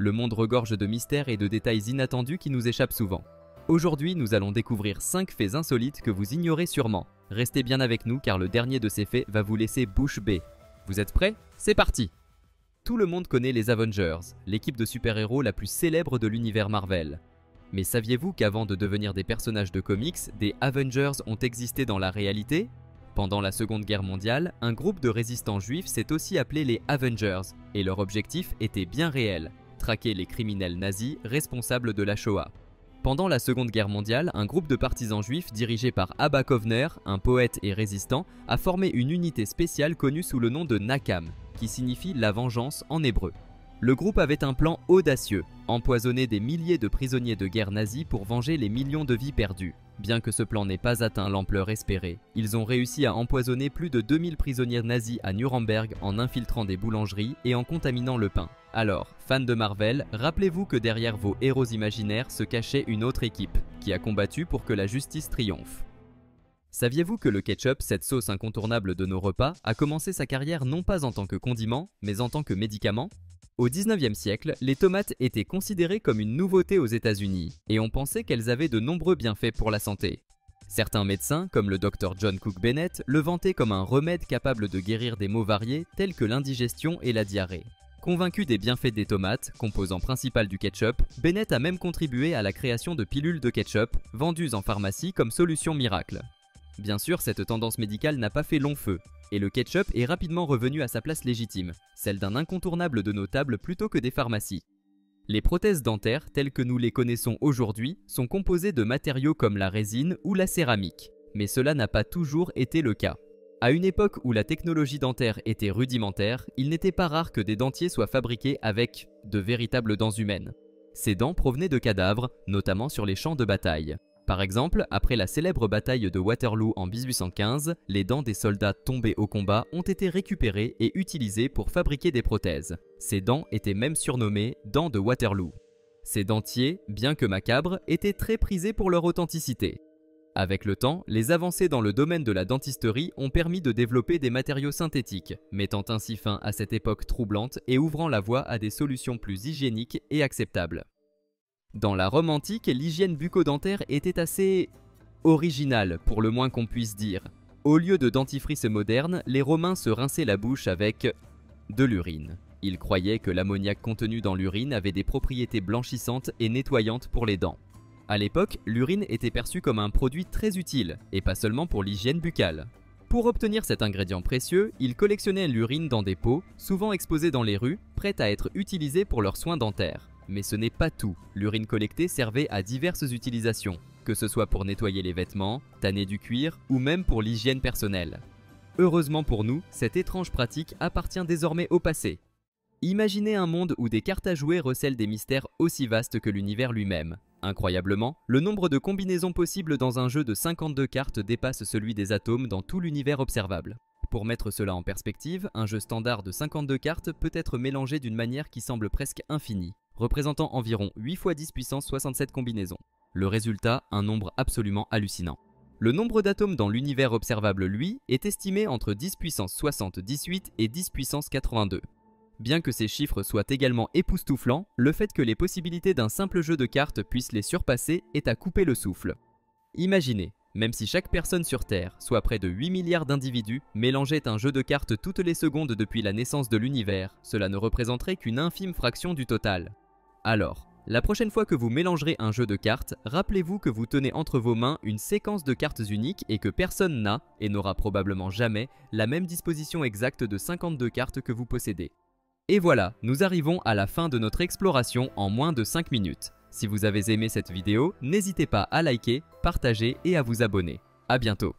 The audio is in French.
le monde regorge de mystères et de détails inattendus qui nous échappent souvent. Aujourd'hui, nous allons découvrir 5 faits insolites que vous ignorez sûrement. Restez bien avec nous car le dernier de ces faits va vous laisser bouche bée. Vous êtes prêts? C'est parti! Tout le monde connaît les Avengers, l'équipe de super-héros la plus célèbre de l'univers Marvel. Mais saviez-vous qu'avant de devenir des personnages de comics, des Avengers ont existé dans la réalité? Pendant la Seconde Guerre mondiale, un groupe de résistants juifs s'est aussi appelé les Avengers, et leur objectif était bien réel, traquer les criminels nazis responsables de la Shoah. Pendant la Seconde Guerre mondiale, un groupe de partisans juifs dirigé par Abba Kovner, un poète et résistant, a formé une unité spéciale connue sous le nom de Nakam, qui signifie la vengeance en hébreu. Le groupe avait un plan audacieux, empoisonner des milliers de prisonniers de guerre nazis pour venger les millions de vies perdues. Bien que ce plan n'ait pas atteint l'ampleur espérée, ils ont réussi à empoisonner plus de 2000 prisonniers nazis à Nuremberg en infiltrant des boulangeries et en contaminant le pain. Alors, fans de Marvel, rappelez-vous que derrière vos héros imaginaires se cachait une autre équipe, qui a combattu pour que la justice triomphe. Saviez-vous que le ketchup, cette sauce incontournable de nos repas, a commencé sa carrière non pas en tant que condiment, mais en tant que médicament? Au 19e siècle, les tomates étaient considérées comme une nouveauté aux États-Unis, et on pensait qu'elles avaient de nombreux bienfaits pour la santé. Certains médecins, comme le Dr John Cook Bennett, le vantaient comme un remède capable de guérir des maux variés tels que l'indigestion et la diarrhée. Convaincu des bienfaits des tomates, composant principal du ketchup, Bennett a même contribué à la création de pilules de ketchup, vendues en pharmacie comme solution miracle. Bien sûr, cette tendance médicale n'a pas fait long feu, et le ketchup est rapidement revenu à sa place légitime, celle d'un incontournable de nos tables plutôt que des pharmacies. Les prothèses dentaires, telles que nous les connaissons aujourd'hui, sont composées de matériaux comme la résine ou la céramique, mais cela n'a pas toujours été le cas. À une époque où la technologie dentaire était rudimentaire, il n'était pas rare que des dentiers soient fabriqués avec de véritables dents humaines. Ces dents provenaient de cadavres, notamment sur les champs de bataille. Par exemple, après la célèbre bataille de Waterloo en 1815, les dents des soldats tombés au combat ont été récupérées et utilisées pour fabriquer des prothèses. Ces dents étaient même surnommées « dents de Waterloo ». Ces dentiers, bien que macabres, étaient très prisés pour leur authenticité. Avec le temps, les avancées dans le domaine de la dentisterie ont permis de développer des matériaux synthétiques, mettant ainsi fin à cette époque troublante et ouvrant la voie à des solutions plus hygiéniques et acceptables. Dans la Rome antique, l'hygiène bucco-dentaire était assez originale, pour le moins qu'on puisse dire. Au lieu de dentifrice moderne, les Romains se rinçaient la bouche avec de l'urine. Ils croyaient que l'ammoniac contenu dans l'urine avait des propriétés blanchissantes et nettoyantes pour les dents. À l'époque, l'urine était perçue comme un produit très utile, et pas seulement pour l'hygiène buccale. Pour obtenir cet ingrédient précieux, ils collectionnaient l'urine dans des pots, souvent exposés dans les rues, prêts à être utilisés pour leurs soins dentaires. Mais ce n'est pas tout, l'urine collectée servait à diverses utilisations, que ce soit pour nettoyer les vêtements, tanner du cuir ou même pour l'hygiène personnelle. Heureusement pour nous, cette étrange pratique appartient désormais au passé. Imaginez un monde où des cartes à jouer recèlent des mystères aussi vastes que l'univers lui-même. Incroyablement, le nombre de combinaisons possibles dans un jeu de 52 cartes dépasse celui des atomes dans tout l'univers observable. Pour mettre cela en perspective, un jeu standard de 52 cartes peut être mélangé d'une manière qui semble presque infinie, représentant environ 8 x 10 puissance 67 combinaisons. Le résultat, un nombre absolument hallucinant. Le nombre d'atomes dans l'univers observable, lui, est estimé entre 10 puissance 78 et 10 puissance 82. Bien que ces chiffres soient également époustouflants, le fait que les possibilités d'un simple jeu de cartes puissent les surpasser est à couper le souffle. Imaginez, même si chaque personne sur Terre, soit près de 8 milliards d'individus, mélangeait un jeu de cartes toutes les secondes depuis la naissance de l'univers, cela ne représenterait qu'une infime fraction du total. Alors, la prochaine fois que vous mélangerez un jeu de cartes, rappelez-vous que vous tenez entre vos mains une séquence de cartes uniques et que personne n'a, et n'aura probablement jamais, la même disposition exacte de 52 cartes que vous possédez. Et voilà, nous arrivons à la fin de notre exploration en moins de 5 minutes. Si vous avez aimé cette vidéo, n'hésitez pas à liker, partager et à vous abonner. À bientôt.